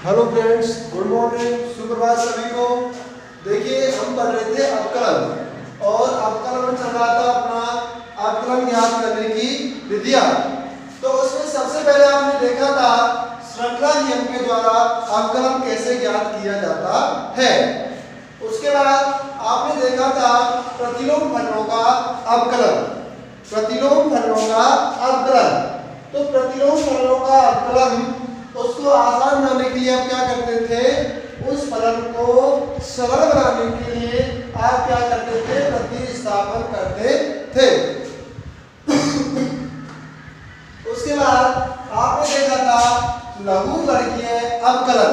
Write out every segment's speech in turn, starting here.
Hello friends, good morning, सुप्रभात सभी को। देखिए, हम पढ़ रहे थे अवकलन और अवकलन में चल रहा था अपना अवकलन ज्ञात करने की विधियां। तो उसमें सबसे पहले आपने देखा था श्रृंखला नियम के द्वारा अवकलन कैसे ज्ञात किया जाता है। उसके बाद आपने देखा था प्रतिलोम फलनों का अवकलन। प्रतिलोम फलनों का अवकलन, तो प्रतिलोम फलनों का अवकलन उसको आसान बनाने के लिए आप क्या करते थे, उस फलन को सरल बनाने के लिए आप क्या करते थे, प्रतिस्थापन करते थे। उसके बाद आपने देखा था लघुगणकीय अवकलन।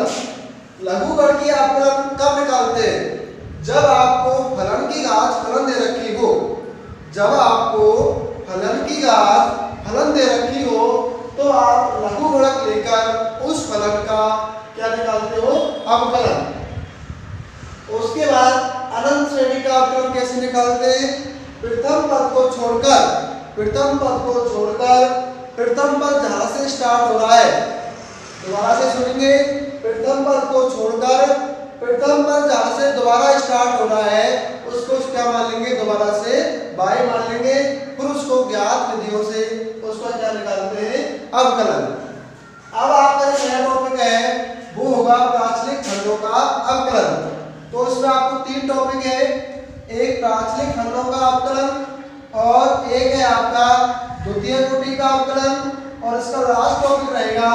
लघुगणकीय अवकलन कब निकालते हैं? जब आपको फलन की घात फलन दे रखी हो। जब आपको फलन की घात फलन दे रखी हो तो आप लघुगणक लेकर उस फलन का क्या निकालते हो, अवकलन। उसके बाद अनंत श्रेणी का अवकलन कैसे निकालते हैं? प्रथम पद को छोड़कर प्रथम पद जहां से स्टार्ट हो रहा है, दोबारा से सुनेंगे। प्रथम पद को छोड़कर प्रथम पद जहां से दोबारा स्टार्ट हो रहा है उसको क्या मान लेंगे, दोबारा से बाई मान लेंगे। फिर उसको ज्ञात विधियों से उसको क्या निकालते हैं, अवकलन। अब आपका जो नया टॉपिक है वो होगा प्राचलिक खंडों का अवकलन। तो इसमें आपको तीन टॉपिक है, एक प्राचलिक खंडों का अवकलन और एक है आपका द्वितीय कोटि का अवकलन और इसका लास्ट टॉपिक रहेगा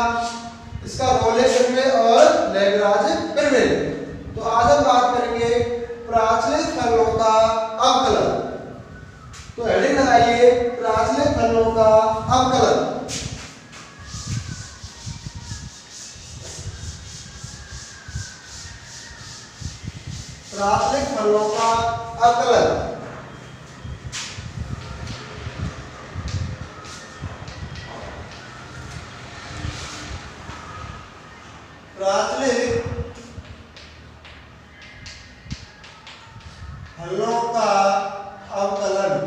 इसका रोले प्रमेय और लैग्रांज प्रमेय। तो आज हम बात करेंगे प्राचलिक फलनों का अवकलन। तो हेडिंग लगाइए, प्राचलिक फलनों का अवकलन। प्राचलिक फलनों का अवकलन। प्राचलिक फलनों का अवकलन।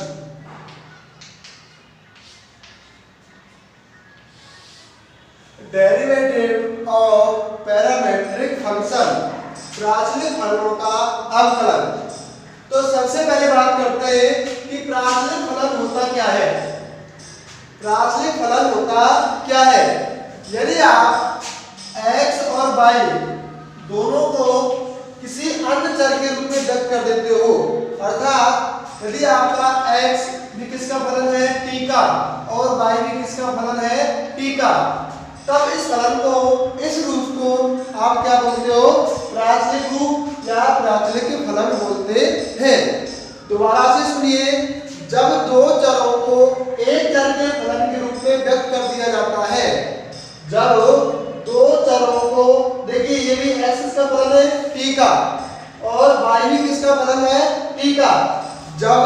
डेरिवेटिव ऑफ पैरामेट्रिक फंक्शन, प्राचलिक फलनों का अवकलन। तो सबसे पहले बात करते हैं कि प्राचलिक फलन होता क्या है। प्राचलिक फलन होता क्या है? यदि आप x और y दोनों को किसी अन्य चर के रूप में व्यक्त कर देते हो, अर्थात यदि आपका x भी किसका फलन है, t का, और y भी किसका फलन है, t का, तब इस फलन को, इस रूप को आप क्या बोलते हो, प्राचलिक रूप या प्राचलिक फलन बोलते हैं। दोबारा से सुनिए, जब दो चरों को एक चर के फलन के रूप में व्यक्त कर दिया जाता है, जब दो चरों को, देखिए ये भी x किसका फलन है, t का, और y भी किसका फलन है, t का। जब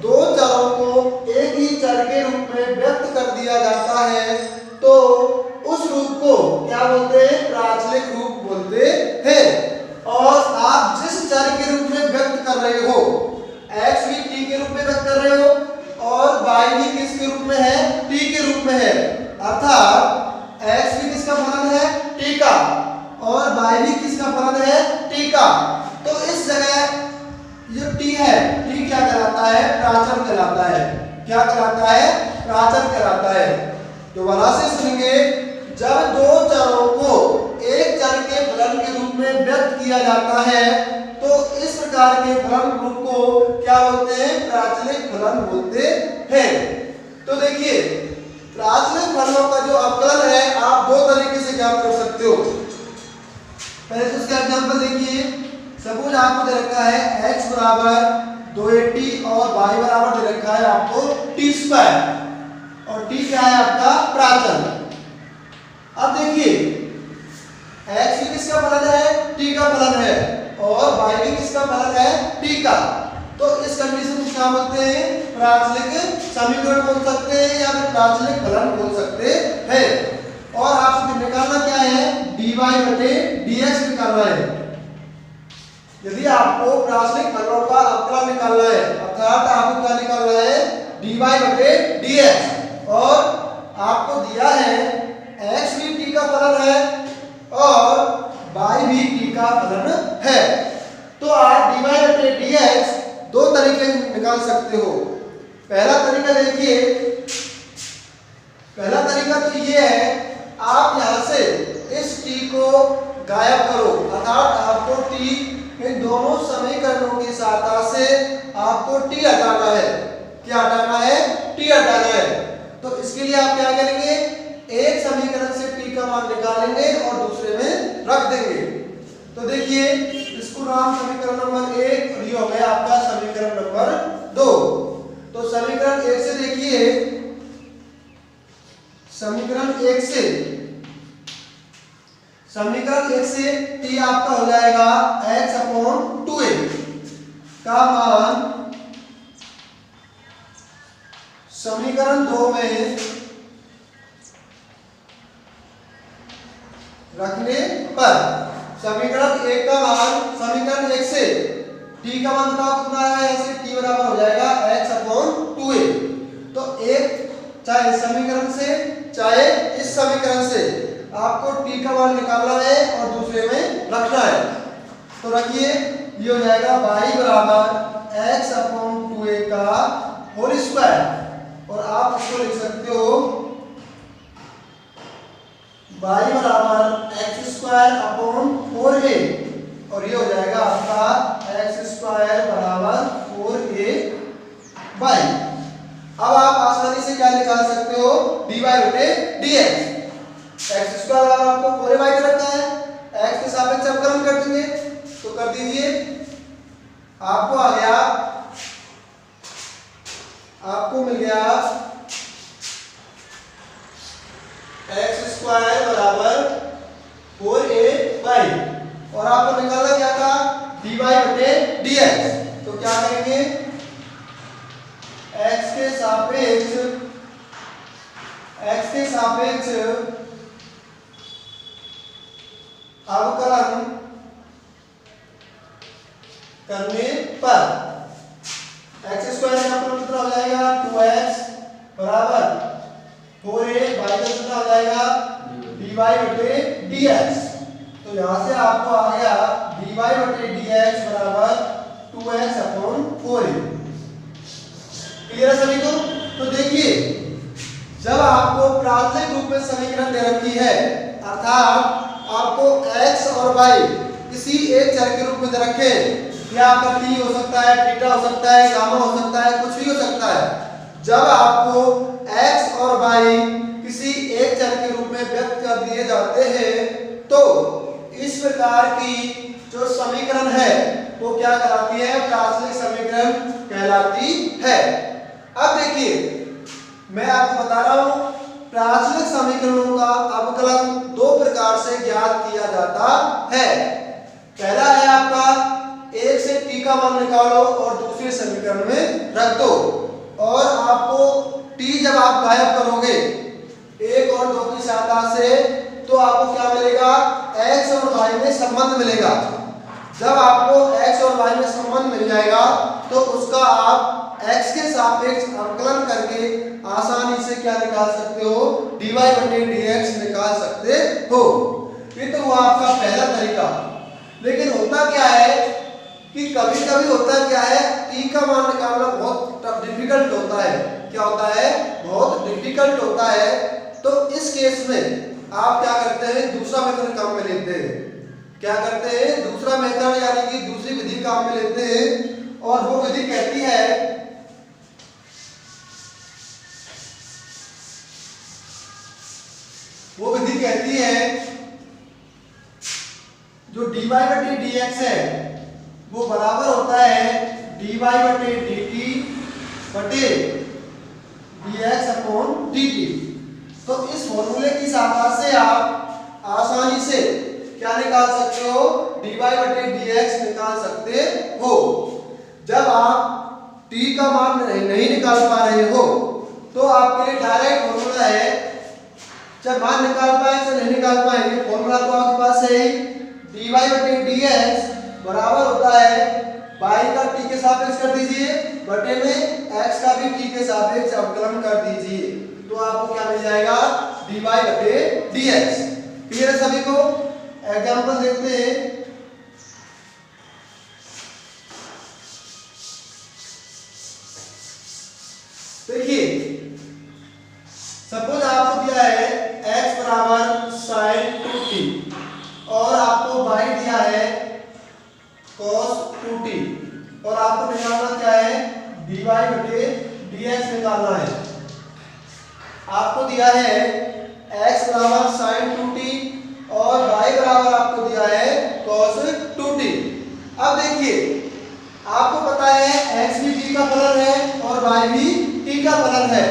दो चरों को एक ही चर के रूप में व्यक्त कर दिया जाता है तो उस रूप को क्या बोलते हैं, प्राचलिक रूप बोलते हैं। और आप जिस चर के रूप में व्यक्त कर रहे हो, x भी t के रूप में व्यक्त कर रहे हो और y भी किसके रूप में है, t के रूप में है। अर्थात x भी किसका फलन है, t का, और y भी किसका फलन है, t का। तो इस जगह जो t है, t क्या कहलाता है, प्राचल कहलाता है। क्या कहलाता है, प्राचल कहलाता है। दोबारा से सुनेंगे, जब दो चरों को एक चर के फलन के रूप में व्यक्त किया जाता है तो इस प्रकार के फलन रूप को क्या बोलते हैं, प्राचलिक फलन बोलते हैं। तो देखिए, प्राचलिक फलनों का जो अवकलन है आप दो तरीके से ज्ञात कर सकते हो। पहले तो उसका एग्जांपल देखिए, सपोज आपको दे रखा है x बराबर 2a और y बराबर दे रखा है आपको t² और t क्या है आपका, प्राचल। अब देखिए, x भी किसका फलन है, t का फलन है, और y भी किसका फलन है, t का। तो इस कंडीशन को क्या बोलते हैं, प्राचलिक समीकरण बोल सकते हैं या फिर प्राचलिक फलन बोल सकते हैं। और आपको निकालना क्या है, dy बटे dx निकालना है। यदि आपको प्राचलिक फलनों का अवकलन निकालना है, अर्थात आपको क्या निकालना है, dy बटे dx, और आपको दिया है x भी t का फलन है और का फलन है। तो आप dy बटे dx दो तरीके निकाल सकते हो। पहला तरीका देखिए, पहला तरीका तो ये है, आप यहां से इस t को गायब करो, अर्थात आपको t इन दोनों समीकरणों की सहायता से आपको t हटाना है। क्या हटाना है? t हटाना है। तो इसके लिए आप क्या करेंगे, एक समीकरण से t का मान निकालेंगे और दूसरे में रख देंगे। तो देखिए, इसको नाम समीकरण नंबर 1 और ये हो गया आपका समीकरण नंबर 2। तो समीकरण 1 से देखिए, समीकरण 1 से t आपका हो जाएगा x अपॉन 2a का मान समीकरण 2 में रखने पर समीकरण 1 का मान, समीकरण 1 से t का मान बताओ कितना आया है, ऐसे t बराबर हो जाएगा x अपॉन 2a। तो एक चाहे इस समीकरण से चाहे इस समीकरण से आपको t का मान निकालना है और दूसरे में रखना है। तो रखिए, ये हो जाएगा y बराबर x अपॉन 2a का होल स्क्वायर, और आप इसको लिख सकते हो y बराबर x स्क्वायर अपॉन 4a, और ये हो जाएगा आपका x स्क्वायर बराबर 4a। अब आप आसानी से क्या निकाल सकते हो, dy बटे dx। x स्क्वायर आपको 4a दे रखा है, x के सापेक्ष अवकलन कर देंगे, तो कर दीजिए। आपको आ गया, आपको मिल गया x स्क्वायर बराबर 4a, और आपको निकालना क्या था, dy बटे dx। तो क्या करेंगे, x के सापेक्ष अवकलन करने पर x स्क्वायर का मतलब कितना हो जाएगा, 2x बराबर 4a, y का कितना हो जाएगा, dy बटे dx। तो यहां से आपको आ गया dy बटे dx बराबर 2x अपॉन 4a। क्लियर है सभी को? तो देखिए, जब आपको प्राथमिक रूप में समीकरण दे रखी है, अर्थात आपको x और y किसी एक चर के रूप में दे रखे, या आपका t हो सकता है, थीटा हो सकता है, गामा हो सकता है, कुछ भी हो सकता है। जब आपको x और y किसी एक चर के रूप में व्यक्त कर दिए जाते हैं, तो इस प्रकार की जो समीकरण है वो क्या कहलाती है, प्राचलिक समीकरण कहलाती है। अब देखिए, मैं आपको बता रहा हूं, प्राचलिक समीकरणों का अवकलन दो प्रकार से ज्ञात किया जाता है। पहला है आपका, एक से t का मान निकालो और दूसरे समीकरण में रख दो, और आपको t जब आप गायब करोगे 1 और 2 की सहायता से, तो आपको क्या मिलेगा, x और y में संबंध मिलेगा। जब आपको x और y में संबंध मिल जाएगा, तो उसका आप x के सापेक्ष अवकलन करके आसानी से क्या निकाल सकते हो, dy बटे dx निकाल सकते हो। ये तो हुआ आपका पहला तरीका। लेकिन होता क्या है कि कभी कभी होता क्या है, t का मान निकालना बहुत डिफिकल्ट होता है। क्या होता है, बहुत डिफिकल्ट होता है। तो इस केस में आप क्या करते हैं, दूसरा मेथड काम में लेते हैं। क्या करते हैं, दूसरा मेथड यानी कि दूसरी विधि काम में लेते हैं, और वो विधि कहती है, वो विधि कहती है जो dy बटे dx है वो बराबर होता है dy बटे dt बटे dx अपॉन dt। तो इस फॉर्मूले की सहायता से आप आसानी से क्या निकाल सकते हो, dy बटे dx निकाल सकते हो। जब आप t का मान नहीं निकाल पा रहे हो, तो आपके लिए डायरेक्ट फॉर्मूला है, जब मान निकाल पाए चाहे नहीं निकाल पाएंगे, फॉर्मूला तो आपके पास है, dy बटे dx बराबर होता है y का t के सापेक्ष कर दीजिए बटे में x का भी t के सापेक्ष अवकलन कर दीजिए, तो आपको क्या मिल जाएगा, dy बटे dx। क्लियर है सभी को? एग्जांपल देखते हैं। देखिए सपोज आपको दिया है x बराबर sin 2t और आपको y दिया है cos 2t और आपको निकालना क्या है dy बटे dx निकालना है। आपको दिया है x बराबर sin 2t और y बराबर आपको दिया है cos 2t। अब देखिए आपको पता है x भी t का फलन है और y भी t का फलन है,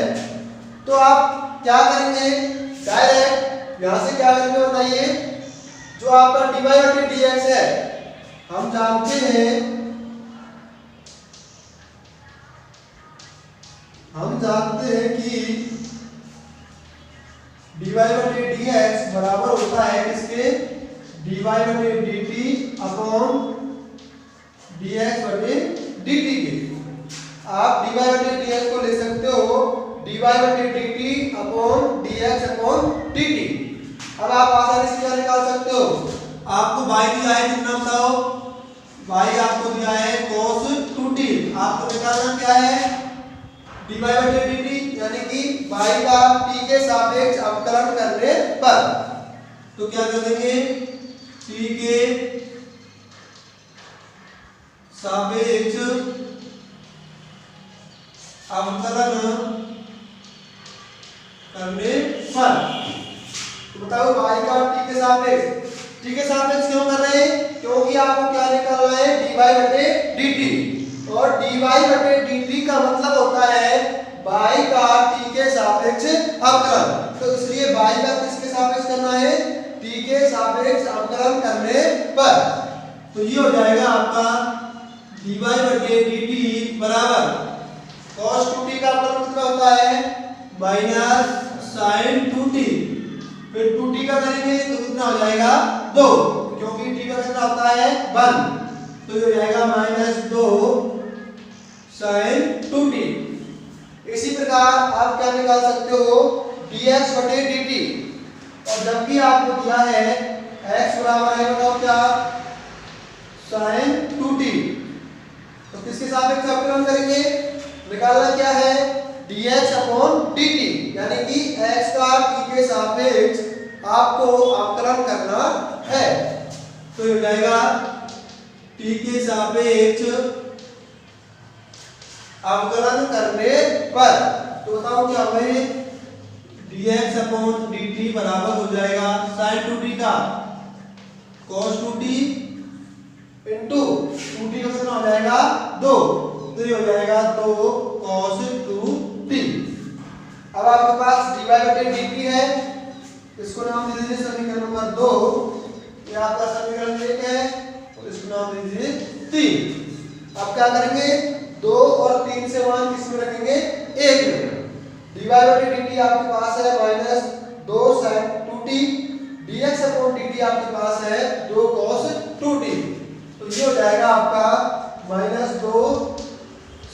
तो आप क्या करेंगे डायरेक्ट यहां से क्या करेंगे बताइए, जो आपका dy बटे dx है हम जानते हैं कि dy बटे dx बराबर होता है किसके dy बटे dt अपॉन dx बटे dt के। आप dy बटे dx को ले सकते हो dy बटे dt upon dx upon dt। अब आप आसानी से क्या निकाल सकते हो, आपको y दिया है कितना बताओ, y आपको दिया है cos 2t, आपको निकालना क्या है dy बटे dt यानी कि y का t के सापेक्ष अवकलन करने पर, तो क्या कर देंगे t के सापेक्ष अवकलन करने पर, तो बताओ y का t के सापेक्ष क्यों कर रहे हैं, क्योंकि आपको क्या निकालना है dy बटे dt और dy बटे dt का मतलब होता है y का t के सापेक्ष अवकलन, तो इसलिए y का किसके सापेक्ष करना है t के सापेक्ष अवकलन करने पर, तो ये हो जाएगा आपका dy बटे dt बराबर cos 2t का मतलब कितना होता है माइनस sin 2t, फिर 2t का करेंगे तो कितना हो जाएगा 2, क्योंकि t का कितना होता है 1, तो ये हो जाएगा माइनस 2 sin 2t। इसी प्रकार आप क्या निकाल सकते हो dx बटे dt, और जब भी आपको दिया है x बराबर है बताओ क्या sin 2t, तो किसके सापेक्ष अवकलन करेंगे, निकालना क्या है dx अपॉन dt यानी कि x का t के सापेक्ष आपको अवकलन करना है, तो हो जाएगा t के सापेक्ष अवकलन करने पर, तो बताओ क्या होगा dx अपॉन dt बराबर हो जाएगा sin 2t का cos 2t इंटू 2t का कितना हो जाएगा 2, तो ये हो जाएगा 2 cos 2t। अब आपके पास dy बटे dt है, इसको नाम दे दीजिए समीकरण नंबर 2, ये आपका समीकरण 1 है और इसको नाम दे दीजिए 3। अब क्या करेंगे 2 और 3 से मान किस में रखेंगे 1 में, dy बटे dt आपके पास है minus 2 sin 2t, dx upon dt आपके पास है 2 cos 2t, तो ये हो जाएगा आपका माइनस 2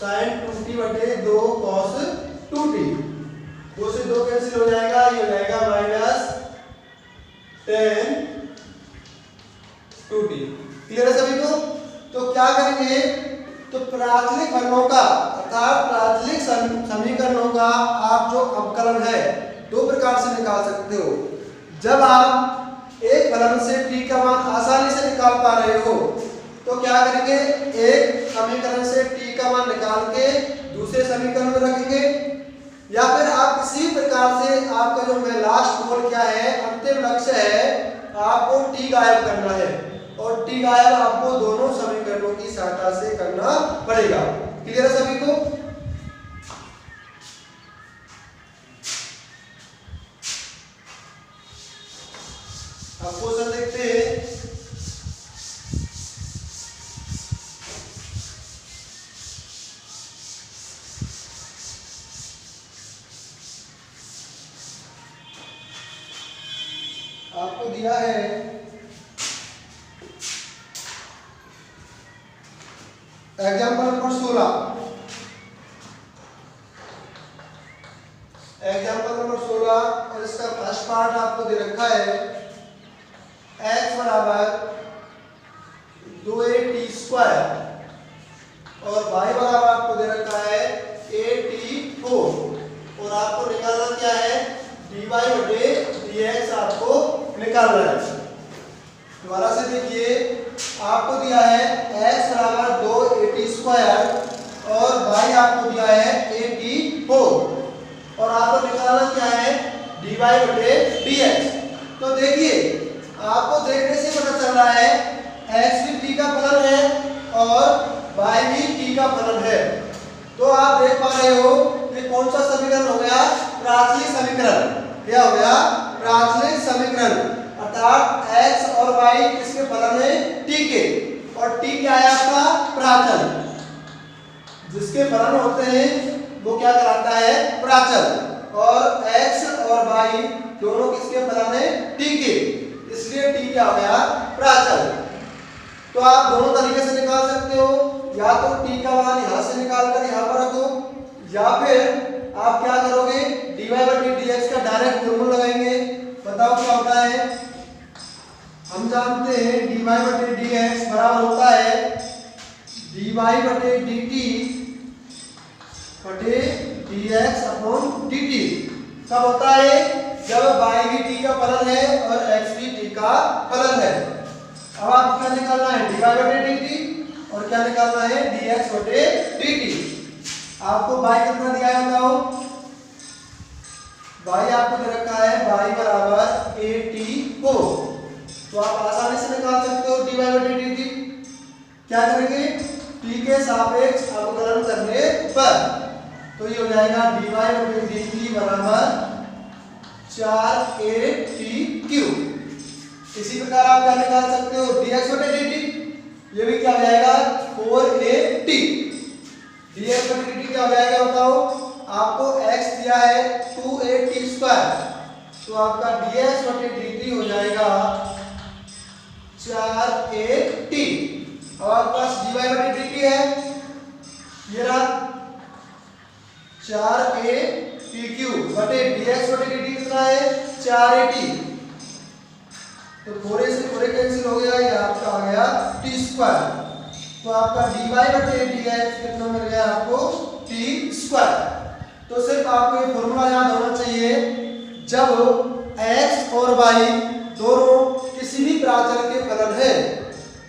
sin 2t बटे 2 cos 2t, 2 से 2 कैंसिल हो जाएगा, ये हो जाएगा माइनस 10 2t। क्लियर है सभी को, तो क्या करेंगे, तो प्राचलिक फलनों का अर्थात प्राचलिक समीकरणों का आप जो अवकलन है दो प्रकार से निकाल सकते हो। जब आप एक फलन से t का मान आसानी से निकाल पा रहे हो तो क्या करेंगे, एक समीकरण से t का मान निकाल के दूसरे समीकरण में रखेंगे, या फिर आप किसी प्रकार से आपका जो मैं लास्ट गोल क्या है अंतिम लक्ष्य है आपको t गायब करना है, और t गायब आपको दोनों समीकरणों की सहायता से करना पड़ेगा। क्लियर है सभी को, अब क्वेश्चन देखते हैं। आपको दिया है एग्जाम्पल नंबर 16, एग्जाम्पल नंबर 16 और इसका फर्स्ट पार्ट आपको दे रखा है x बराबर 2at² और y बराबर आपको दे रखा है 8t4। निकालना है। दोबारा से देखिए, आपको दिया है x बराबर 2at² और y आपको दिया है 84 और आपको निकालना क्या है dy/dx। तो देखिए, आपको देखने से पता चल रहा है x भी t का फलन है और y भी t का फलन है। तो आप देख पा रहे हो कि कौन सा समीकरण हो गया, प्राचलिक समीकरण। क्या हो गया, प्राचलिक समीकरण, अर्थात x और y किसके फलन है, t के, और t क्या है आपका प्राचल। जिसके फलन होते हैं वो क्या कहलाता है, प्राचल, और x और y दोनों किसके फलन है, t के, इसलिए t क्या हो गया, प्राचल। तो आप दोनों तरीके से निकाल सकते हो, या तो t का मान यहां से निकालकर यहां पर रखो, या फिर आप क्या करोगे dy/dx का डायरेक्ट फॉर्मूला लगाएंगे। बताओ क्या होता है, हम जानते हैं dy/dx बराबर होता है dy/dtdx/dt। कब होता है, जब y भी t का फलन है और x भी t का फलन है। अब आपको क्या निकालना है, dy/dt, और क्या निकालना है dx/dt। आपको y कितना दिया है बताओ, y आपको दे रखा है y बराबर 84। तो आप आसानी से निकाल सकते हो dy/dt। क्या करेंगे, t के सापेक्ष अवकलन करने पर, तो ये हो जाएगा dy/dt बराबर 4at³। इसी प्रकार आप क्या निकाल सकते हो dx/dt, ये भी क्या हो जाएगा 4at। dx/dt क्या हो जाएगा बताओ, आपको x दिया है 2at², तो आपका dx/dt हो जाएगा 4at। अब आपके पास dy/dt है, ये रहा 4at³/dx/dt कितना है 4at। तो थोड़े से थोड़े कैंसिल हो गया, ये आपका आ गया t²। तो आपका dy/dx कितना मिल गया आपको t²। तो सिर्फ आपको ये फॉर्मूला याद होना चाहिए, जब x और y दोनों किसी भी प्राचल के फलन है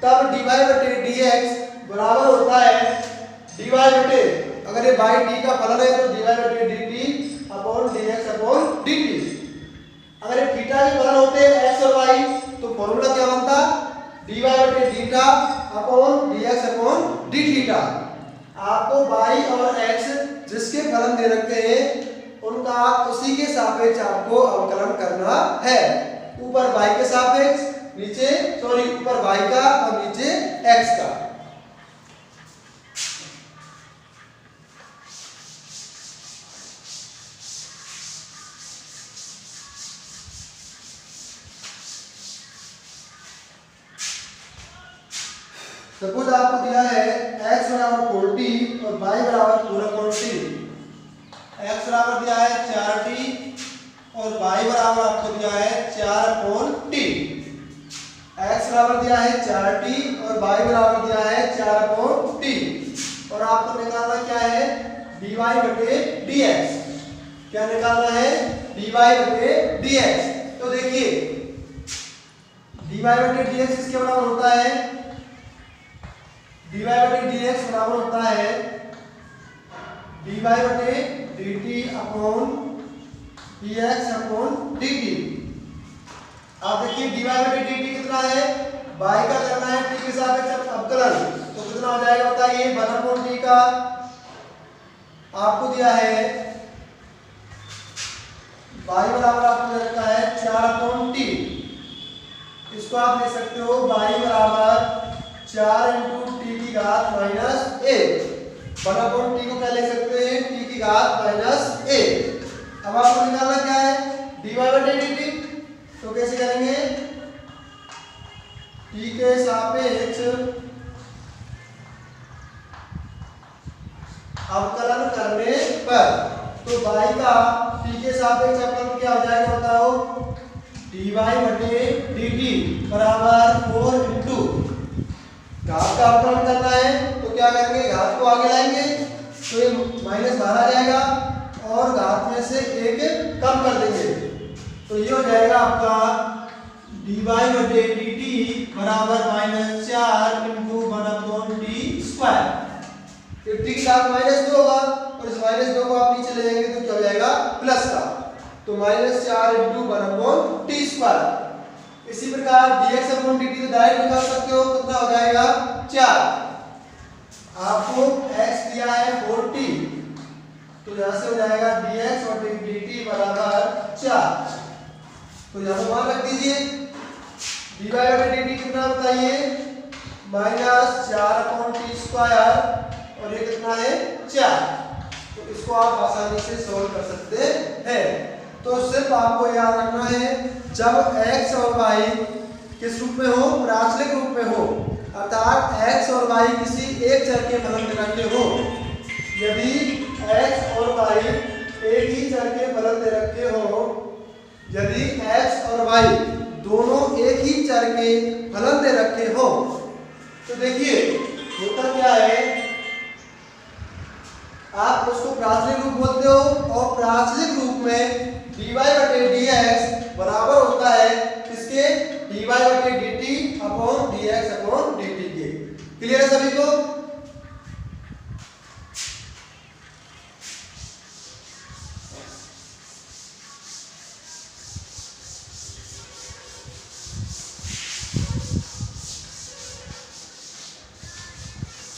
तब dy/dx बराबर होता है dy/, अगर ये y t का फलन है तो dy/dt/dx/dt। अगर ये थीटा के फलन होते हैं x और y तो फॉर्मूला क्या बनता, dy/dθ/dx/dθ। आपको y और x जिसके फलन दे रखे हैं उनका उसी के सापेक्ष आपको अवकलन करना है। ऊपर y के सापेक्ष, नीचे ऊपर y का और नीचे x का। सपोज आपको दिया है x बराबर 40 और y बराबर पूरा 40। x बराबर दिया है 4t और y बराबर आपको दिया है 4/t। x बराबर दिया है 4t और y बराबर दिया है 4/t, और आपको निकालना क्या है dy/dx। क्या निकालना है dy/dx। तो देखिए dy/dx किसके बराबर होता है, dy/dx बराबर होता है dy/dtdx/dt। आप देखिए dy/dt कितना है, y का करना है t के सापेक्ष अवकलन, तो कितना हो जाएगा बताइए 1/t का। आपको दिया है y बराबर आपको दे रखा है 4/t। इसको आप लिख सकते हो y बराबर 4 × t⁻⁻1। 1/t को क्या लिख सकते हैं t⁻⁻1। अब आपको निकालना क्या है dy/dt। तो कैसे करेंगे, t के सापेक्ष अवकलन करने पर, तो y का t के सापेक्ष अवकलन क्या हो जाएगा बताओ, dy/dt बराबर 4 × घात का अवकलन करना है तो क्या करेंगे, घात को आगे लाएंगे तो ये माइनस बाहर आ जाएगा और घात में से एक कम कर देंगे, तो ये हो जाएगा आपका dy बटे dt बराबर -4 इंटू 1/t²। फिर t की घात -2 होगा और इस -2 को आप नीचे ले जाएंगे तो क्या हो जाएगा प्लस का, तो -4 इंटू 1/t²। इसी प्रकार dx/dt तो डायरेक्ट निकाल सकते हो, कितना हो जाएगा 4। आपको x दिया है 4t, तो यहां से हो जाएगा dx बटे dt बराबर 4। तो यहां पर मान रख दीजिए dy बटे dt कितना बताइए -4/t² और ये कितना है 4। तो इसको आप आसानी से सॉल्व कर सकते हैं। तो सिर्फ आपको याद रखना है जब x और y किस रूप में हो, प्राचलिक रूप में हो, अर्थात x और y किसी एक चर के फलन दे रखे हो। यदि x और y एक ही चर के फलन दे रखे हो, यदि x और y दोनों एक ही चर के फलन दे रखे हो, तो देखिए होता क्या है, आप उसको प्राचलिक रूप बोलते हो और प्राचलिक रूप में dy बटे dx बराबर होता है किसके, dy बटे dt upon dx upon dt के। क्लियर है सभी को?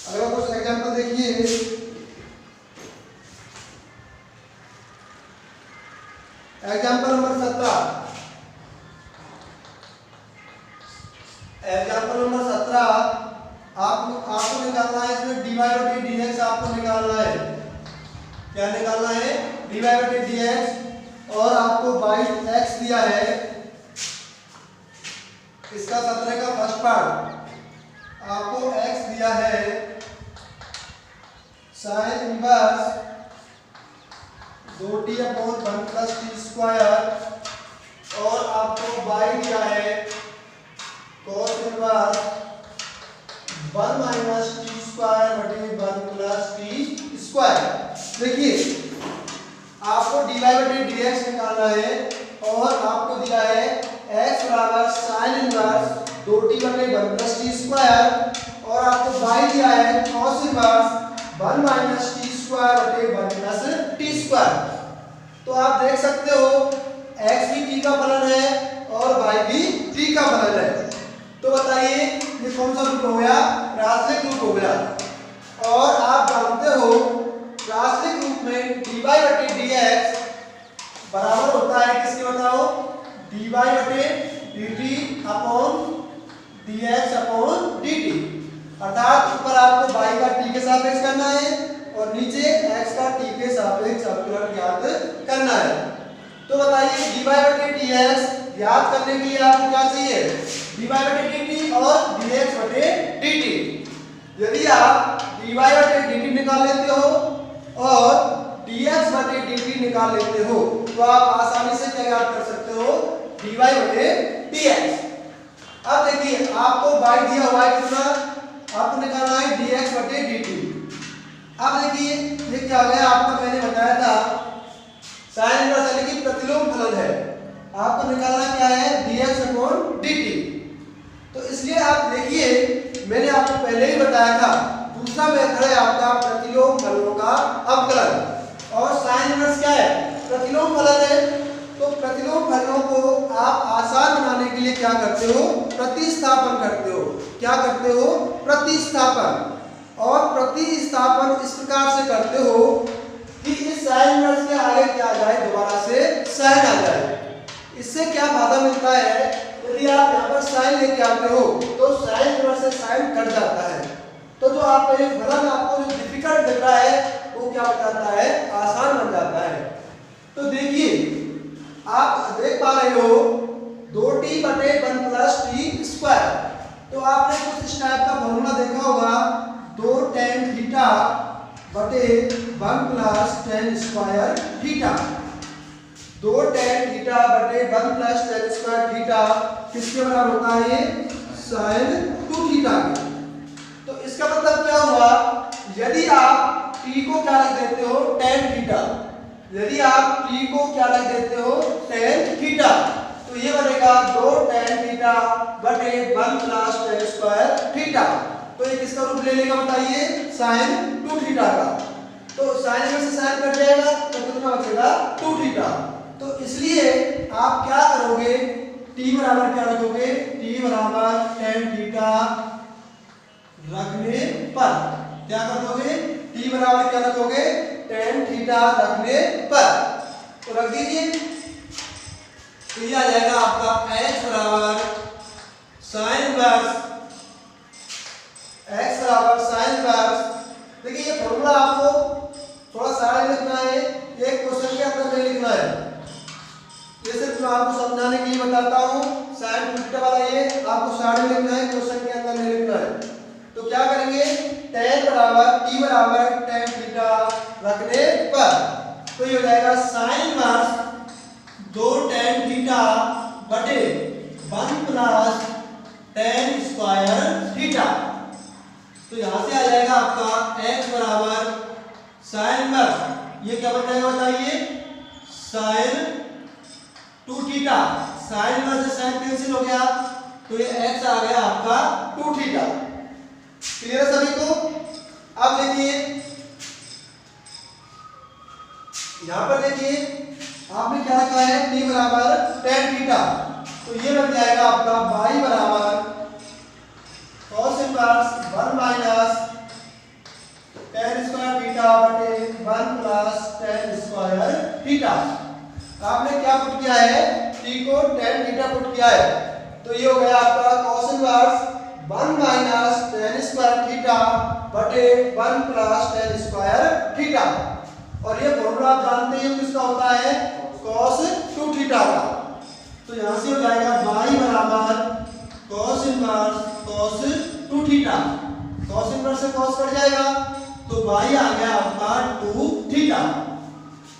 अगला कुछ एग्जांपल देखिए। Example number 17। एग्जांपल नंबर 17 आपको निकालना है, इसमें dy बटे dx आपको निकालना है। क्या निकालना है? dy बटे dx और आपको x दिया है, इसका 17 का फर्स्ट पार्ट आपको x दिया है sin inverse 2t upon 1 plus t² और आपको y दिया है cos इनवर्स 1 माइनस t² बटे 1 प्लस t²। देखिए आपको dy बटे dx निकालना है और आपको दिया है x बराबर sin इनवर्स 2t बटे 1 प्लस t² और आपको y दिया है cos इनवर्स 1 माइनस t² बटे 1 प्लस t²। तो आप देख सकते हो x भी t का फलन है और y भी t का फलन है। तो बताइए ये कौन सा रूप हो गया? प्राचलिक रूप हो गया। और आप जानते हो प्राचलिक रूप में dy बटे dx बराबर होता है किसके, बताओ, dy बटे dt upon dx upon dt। अर्थात ऊपर आपको y का t के सापेक्ष करना है और नीचे x का t के सापेक्ष अवकलन ज्ञात करना है। तो बताइए dy बटे dx ज्ञात करने के लिए आपको क्या चाहिए? dy बटे dt और dx बटे dt। यदि आप dy बटे dt निकाल लेते हो और dx बटे dt निकाल लेते हो तो आप आसानी से क्या ज्ञात कर सकते हो? dy बटे dx। अब देखिए आपको y दिया हुआ है कितना, आपको निकालना है dx बटे dt। अब देखिए ये क्या हो गया, आपको मैंने बताया था sin इनवर्स यानी कि प्रतिलोम फलन है, आपको निकालना क्या है? dx upon dt। तो इसलिए आप देखिए मैंने आपको पहले ही बताया था दूसरा मेथड है आपका प्रतिलोम फलनों का अवकलन और sin इनवर्स क्या है? प्रतिलोम फलन है। तो प्रतिलोम फलनों को आप आसान बनाने के लिए क्या करते हो? प्रतिस्थापन करते हो। क्या करते हो? प्रतिस्थापन। और प्रतिस्थापन इस प्रकार से करते हो कि इस sin इनवर्स के आगे क्या आ जाए, दोबारा से sin आ जाए। इससे क्या फायदा मिलता है? यदि आप यहाँ पर sin लेके आते हो तो sin इनवर्स से sin कट जाता है, तो जो आपका ये फलन आपको जो डिफिकल्ट दिख रहा है वो क्या हो जाता है? आसान बन जाता है। तो देखिए आप देख पा रहे हो 2t बटे 1 प्लस t²। तो आपने कुछ इस टाइप का फॉर्मूला देखा होगा, 2 tan थीटा बटे 1 plus tan² theta. 2 tan theta बटे 1 प्लस tan² थीटा किसके बराबर होता है? sin 2 theta. तो इसका मतलब क्या हुआ, यदि आप t को क्या रख देते हो? tan theta. यदि आप t को क्या रख देते हो? tan थीटा, तो तो ये बनेगा 2 tan थीटा बटे 1 प्लस tan स्क्वायर थीटा। तो ये किसका रूप ले लेगा बताइए, sin 2 थीटा का। तो sin में से sin कट जाएगा तो कितना बचेगा 2 थीटा। तो इसलिए आप क्या करोगे, t बराबर क्या रखोगे, t बराबर tan थीटा रखने पर क्या कर दोगे, t बराबर क्या रखोगे, tan थीटा रखने पर। तो रख दीजिए, तो ये आ जाएगा आपका x बराबर sin इनवर्स, x बराबर sin इनवर्स। देखिए ये फॉर्मूला आपको थोड़ा सारा लिखना है, एक क्वेश्चन के अंदर नहीं लिखना है, ये सिर्फ मैं आपको समझाने के लिए बताता हूँ। sin थीटा वाला ये आपको सारा लिखना है, क्वेश्चन के अंदर नहीं लिखना है। तो क्या करेंगे, tan बराबर t बराबर tan थीटा रखने पर, तो ये हो जाएगा sin इनवर्स 2 tan थीटा बटे 1 प्लस tan स्क्वायर थीटा। तो यहां से आ जाएगा आपका x बराबर sin इनवर्स, ये क्या बन जाएगा बताइए, sin 2 थीटा, sin इनवर्स से sin कैंसिल हो गया, तो ये x आ गया आपका 2 थीटा। क्लियर है सभी को। अब देखिए यहां पर देखिए आपने क्या रखा है, t बराबर tan थीटा, तो ये बन जाएगा आपका y बराबर cos inverse 1 minus tan square theta बटे 1 प्लस tan स्क्वायर थीटा। आपने क्या पुट किया है, t को tan थीटा पुट किया है, तो ये हो गया आपका cos inverse 1 minus tan square theta बटे 1 प्लस tan स्क्वायर थीटा। और ये फॉर्मूला आप जानते हैं किसका होता है, cos 2 थीटा का। तो यहां से हो जाएगा y बराबर cos inverse cos 2 theta, cos inverse से cos कट जाएगा, तो y आ गया आपका 2 थीटा।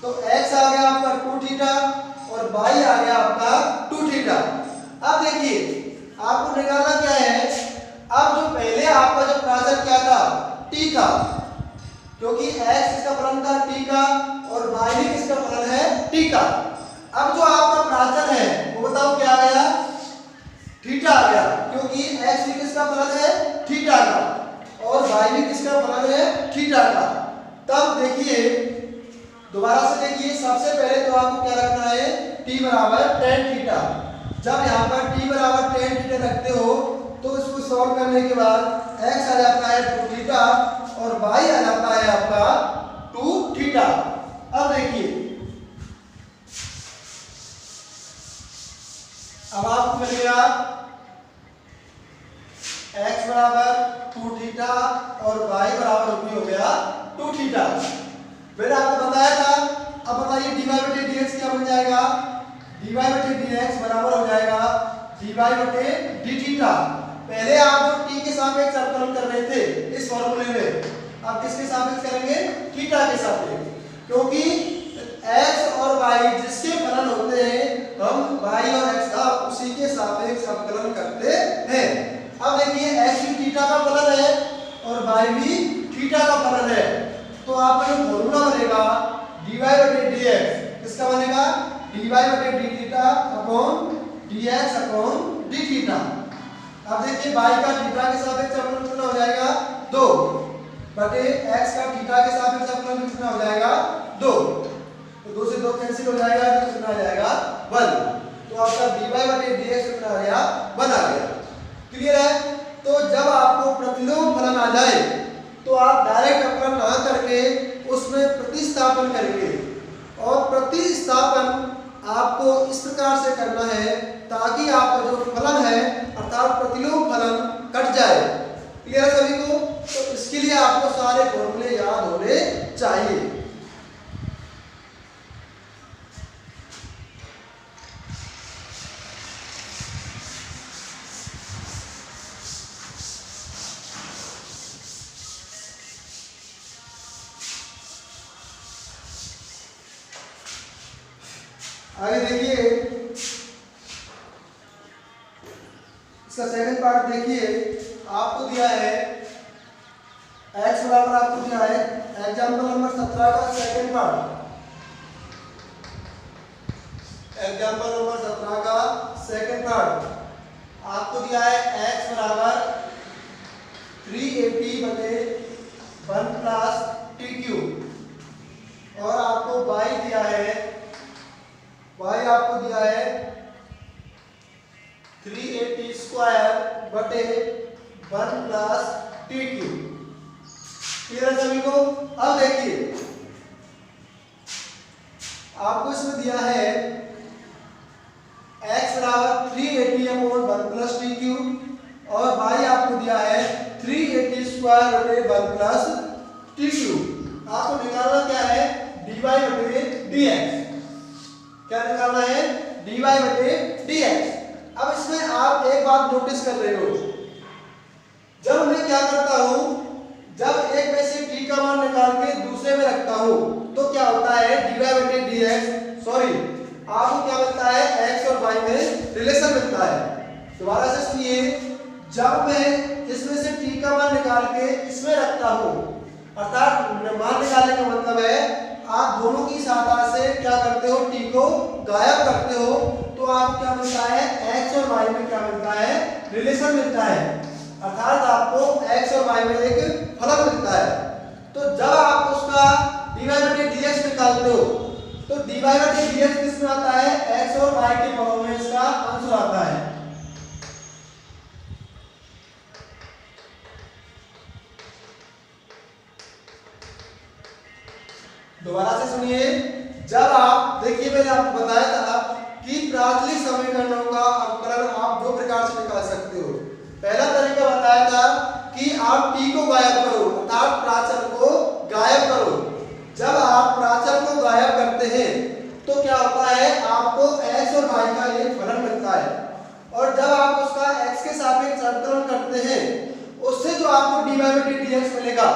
तो x आ गया आपका 2 थीटा और y आ गया आपका 2 थीटा। अब देखिए आपको निकालना क्या है, अब जो पहले आपका जो प्राचर क्या था, t था, क्योंकि x इसका फलन था t का और y भी किसका फलन है, t का। अब जो आपका प्राचर है वो बताओ क्या आ गया, थीटा आ गया, क्योंकि x भी किसका फलन है, थीटा का, और y भी किसका फलन है, थीटा का। तब देखिए दोबारा से देखिए, सबसे पहले तो आपको क्या रखना है, t बराबर tan थीटा। जब यहाँ पर t बराबर tan थीटा रखते हो तो इसको सॉल्व करने के बाद x आ जाता है 2 थीटा और y आ जाता है आपका 2 थीटा। अब देखिए अब आपको मिल गया x बराबर 2 थीटा और y बराबर हो गया 2 थीटा। मैंने आपको बताया था। अब बताइए dy बटे dx क्या बन जाएगा, dy बटे dx बराबर हो जाएगा dy बटे d थीटा। पहले आप जो t के सापेक्ष अवकलन कर रहे थे इस फॉर्मूले में, आप किसके सापेक्ष करेंगे, थीटा के सापेक्ष, क्योंकि x और y जिसके फलन होते हैं हम y और x का उसी के सापेक्ष अवकलन करते हैं। अब देखिए x भी थीटा का फलन है और y भी थीटा का फलन है, तो आपका जो फॉर्मूला बनेगा dy बटे dx किसका बनेगा, dy बटे d theta upon dx upon d theta. अब देखिए y का थीटा के सापेक्ष अवकलन कितना हो जाएगा 2 बटे x का थीटा के सापेक्ष अवकलन कितना हो जाएगा 2, तो 2 से 2 कैंसिल हो जाएगा तो कितना आ जाएगा 1। तो आपका dy बटे dx कितना आ गया 1 आ गया। क्लियर है। तो जब आपको प्रतिलोम फलन आ जाए तो आप डायरेक्ट अवकलन ना करके उसमें प्रतिस्थापन करेंगे, और प्रतिस्थापन आपको इस प्रकार से करना है ताकि आपका जो फलन है अर्थात प्रतिलोम फलन कट जाए। क्लियर है सभी को। तो इसके लिए आपको सारे फॉर्मूले याद होने चाहिए। आगे देखिए इसका सेकंड पार्ट देखिए, आपको दिया है x बराबर आपको दिया है एग्जाम्पल नंबर 17 का सेकंड पार्ट। एग्जाम्पल नंबर 17 का सेकंड पार्ट आपको दिया है x बराबर 380 बटे 1 प्लस टी क्यूब और आपको y दिया है, y आपको दिया है 380 स्क्वायर बटे 1 प्लस टी क्यूब। क्लियर है सभी को? अब देखिए आपको इसमें दिया है x बराबर 380 अपॉन 1 प्लस टी क्यूब और y आपको दिया है 380 स्क्वायर बटे 1 प्लस टी क्यूब। आपको निकालना क्या है? dy बटे dx। क्या निकालना है? dy बटे dx। अब इसमें आप एक बात नोटिस कर रहे हो, जब मैं क्या करता हूं, जब एक में से t का मान निकाल के दूसरे में रखता हूं तो क्या होता है? dy बटे dx, सॉरी आपको क्या मिलता है? x और y में रिलेशन मिलता है। दोबारा से सुनिए, जब मैं इसमें से t का मान निकाल के इसमें रखता हूं, अर्थात मान निकालने का मतलब है आप दोनों की सहायता से क्या करते हो? t को गायब करते हो तो आपको क्या मिलता है? x और y में क्या मिलता है? रिलेशन मिलता है, अर्थात आपको x और y में एक फलन मिलता है। तो जब आप उसका dy बटे dx निकालते हो तो dy बटे dx किस में आता है? x और y के पदों में इसका आंसर आता है। दोबारा से सुनिए, जब आप देखिए मैंने आपको बताया था कि प्राचलिक समीकरणों का अवकलन आप दो प्रकार से निकाल सकते हो। पहला तरीका बताया था कि आप t को गायब करो, अर्थात प्राचल को गायब करो। जब आप प्राचल को गायब करते हैं तो क्या होता है? आपको x और y का एक फलन मिलता है और जब आप उसका x के सापेक्ष अवकलन करते हैं उससे जो आपको dy बटे dx मिलेगा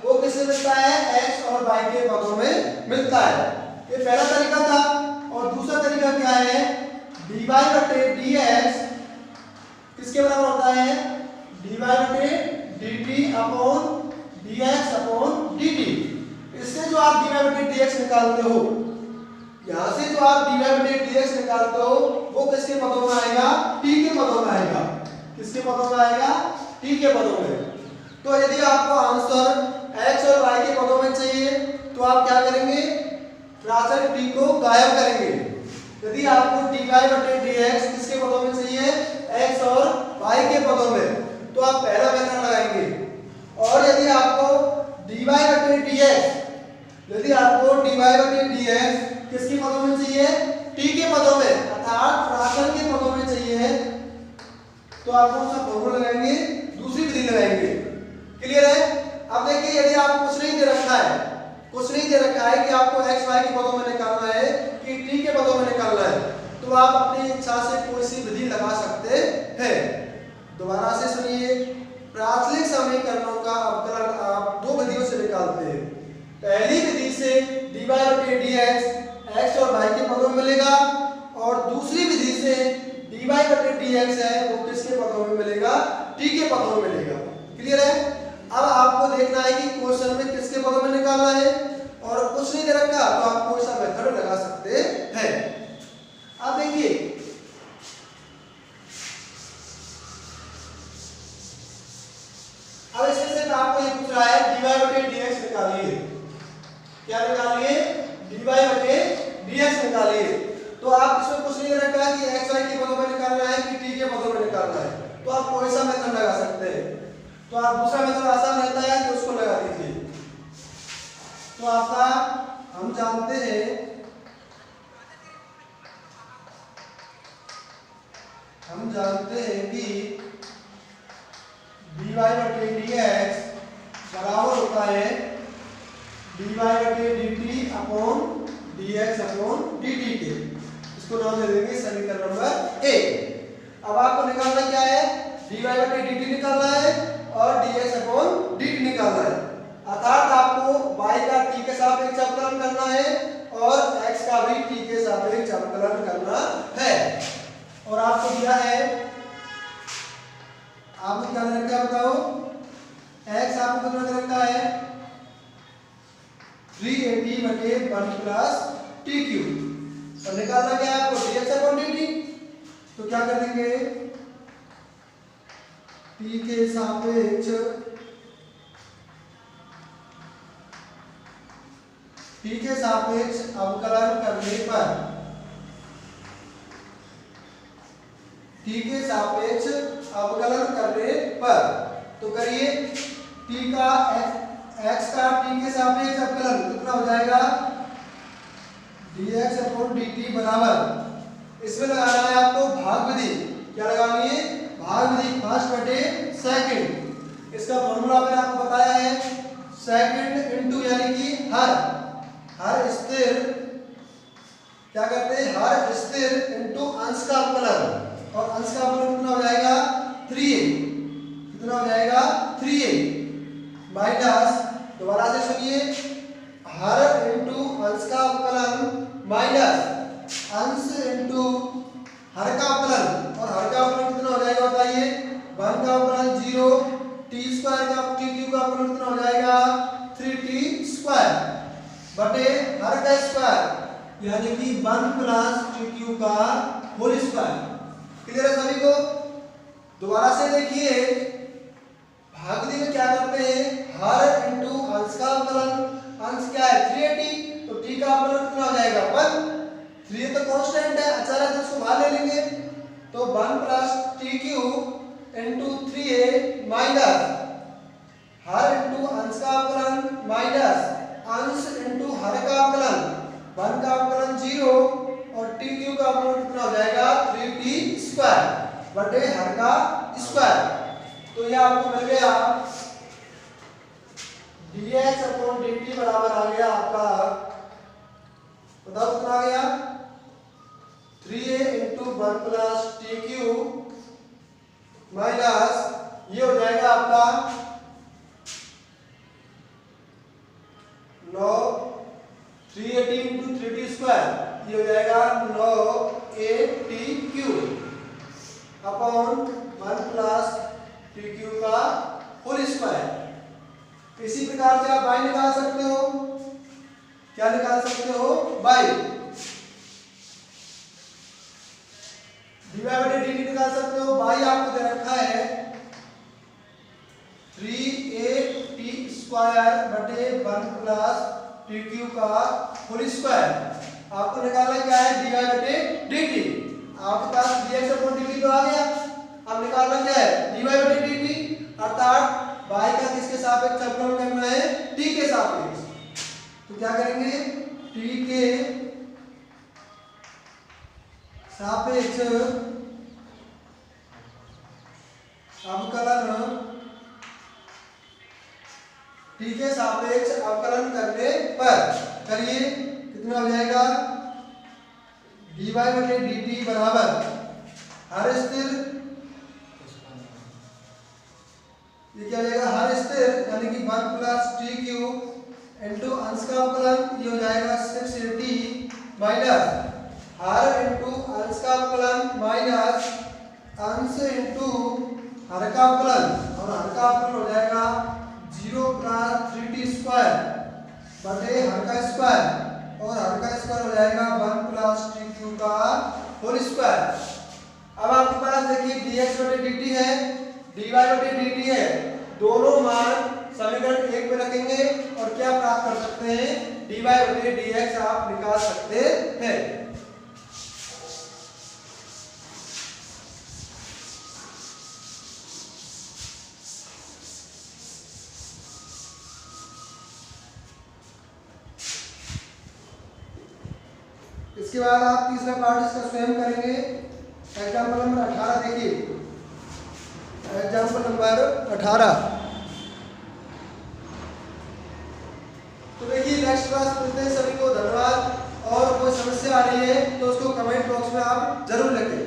वो किससे मिलता है? x और y के पदों में मिलता है। ये पहला तरीका था। और दूसरा तरीका क्या है? dy बटे dx किसके बराबर होता है? dy बटे dt upon dx upon dt। इससे जो आप dy बटे dx निकालते हो, यहां से जो आप dy बटे dx निकालते हो वो किसके पदों में आएगा? t के पदों में आएगा। किसके पदों में आएगा? t के पदों में। तो यदि आपको आंसर x और y के पदों में चाहिए तो आप क्या करेंगे? प्राचल t को गायब करेंगे। यदि आपको dy बटे dx किसके पदों में चाहिए? x और y के पदों में, तो आप पहला मेथड लगाएंगे। और यदि आपको dy बटे dx, यदि आपको dy बटे dx किसके पदों में चाहिए? t के पदों में, अर्थात प्राचल के पदों में चाहिए, तो आप कौन सा फॉर्मूला लगाएंगे? दूसरी विधि लगाएंगे। क्लियर है? अब देखिए, यदि आपको कुछ नहीं दे रखा है, कुछ नहीं दे रखा है कि आपको x y के पदों में निकालना है कि t के पदों में निकालना है, तो आप अपनी इच्छा से कोई सी विधि लगा सकते हैं। दोबारा से सुनिए, प्राचलिक समीकरणों का अवकलन आप दो विधियों से निकालते हैं। पहली विधि से dy बटे dx x और y के पदों में मिलेगा और दूसरी विधि से dy बटे dx है वो किसके पदों में मिलेगा? t के पदों में मिलेगा। क्लियर है? अब आपको देखना है कि क्वेश्चन में किसके पदों में निकालना है और कुछ नहीं दे रखा तो आप कोई सा मेथड लगा सकते हैं। अब देखिए, अब इसमें से आपको ये पूछ रहा है dy बटे dx निकालिए। क्या निकालिए? dy बटे dx निकालिए। तो आप इसमें कुछ नहीं दे रखा कि x y के पदों में निकालना है कि t के पदों में निकालना है, तो आप कोई सा मेथड लगा सकते हैं। तो आप दूसरा मेथड आसान रहता है तो उसको लगा दीजिए। तो आपका हम जानते हैं कि dy बटे dx बराबर होता है dy बटे dt upon dx upon dt के। इसको नाम दे देंगे समीकरण नंबर ए। अब आपको निकालना क्या है? dy बटे dt निकालना है और dx अपॉन dt निकालना है, अर्थात आपको y का t के सापेक्ष अवकलन करना है और x का भी t के सापेक्ष अवकलन करना है। और आपको दिया है, आपको क्या दे रखा है बताओ? x आपको कितना दे रखा है? 380 बटे 1 प्लस टी क्यूब। और निकालना क्या है आपको, dx अपॉन dt। तो क्या कर देंगे, t के सापेक्ष अवकलन करने पर, t के सापेक्ष अवकलन करने पर, तो करिए t का x का t के सापेक्ष अवकलन कितना हो जाएगा, dx अपॉन dt बराबर, इसमें लगाना है आपको भाग विधि। क्या लगानी है, भाग विधि, फर्स्ट बटे सेकंड। इसका फॉर्मूला मैंने आपको बताया है, सेकंड इनटू यानी कि हर स्थिर, क्या करते हैं, हर स्थिर इनटू अंश का अवकलन, और अंश का अवकलन कितना हो जाएगा 3a, कितना हो जाएगा 3a माइनस, दोबारा से सुनिए, हर इनटू अंश का अवकलन माइनस अंश इनटू हर का अवकलन, और हर का अवकलन कितना हो जाएगा बताइए, 1 का अवकलन 0, t स्क्वायर का t क्यूब का अवकलन कितना हो जाएगा 3t स्क्वायर बटे हर का स्क्वायर यानी कि 1 प्लस टी क्यूब का होल स्क्वायर। क्लियर है सभी को। दोबारा से देखिए, भाग विधि में क्या करते हैं, हर इनटू अंश का अवकलन, अंश क्या है 380, तो t का अवकलन कितना हो जाएगा 1, 3 तो कांस्टेंट है, अचानक तो उसको बाहर ले लेंगे, तो 1 plus T cube into 3a minus her into अंश का अवकलन माइनस अंश इनटू हर का अवकलन, 1 का अवकलन 0 और t क्यूब का अवकलन कितना हो जाएगा 3t स्क्वायर बटे हर का स्क्वायर। तो ये आपको मिल गया dx अपॉन dt बराबर आ गया आपका, बताओ कितना आ गया 3a into 1 plus T cube minus ये हो जाएगा आपका 9 380 इंटू 3t स्क्वायर, ये हो जाएगा 9a t cube upon 1 plus T cube का होल स्क्वायर। इसी प्रकार से आप y निकाल सकते हो, क्या निकाल सकते हो y, dy बटे dt निकाल सकते हो। y आपको दे रखा है 3a t स्क्वायर बटे 1 प्लस टी क्यूब का होल स्क्वायर। आपको निकालना क्या है dy बटे dt, आपके पास dx अपॉन dt तो आ गया, अब निकालना क्या है dy बटे dt, अर्थात y का किसके सापेक्ष अवकलन करना है t के सापेक्ष। तो क्या करेंगे t के सापेक्ष अवकलन, t के सापेक्ष अवकलन करने पर करिए कितना हो जाएगा dy बटे dt बराबर हर स्थिर, ये क्या हो जाएगा हर स्थिर यानी कि 1 प्लस टी क्यूब इंटू अंश का अवकलन, ये हो जाएगा 680 माइनस हर इंटू अंश का अवकलन माइनस अंश इंटू हर का अवकलन, और हर का अवकलन हो जाएगा 0 प्लस 3t स्क्वायर बटे हर का स्क्वायर, और हर का स्क्वायर हो जाएगा 1 प्लस टी क्यूब का होल स्क्वायर। अब आपके पास देखिए dx बटे dt है, dy बटे dt है, दोनों मान समीकरण 1 में रखेंगे और क्या प्राप्त कर सकते हैं dy बटे dx आप निकाल सकते हैं। इसके बाद आप तीसरा पार्ट इसका स्वयं करेंगे। एग्जाम्पल नंबर 18 देखिए, एग्जाम्पल नंबर 18। तो देखिए नेक्स्ट क्लास मिलते हैं, सभी को धन्यवाद। और कोई समस्या आ रही है तो उसको कमेंट बॉक्स में आप जरूर लिखें।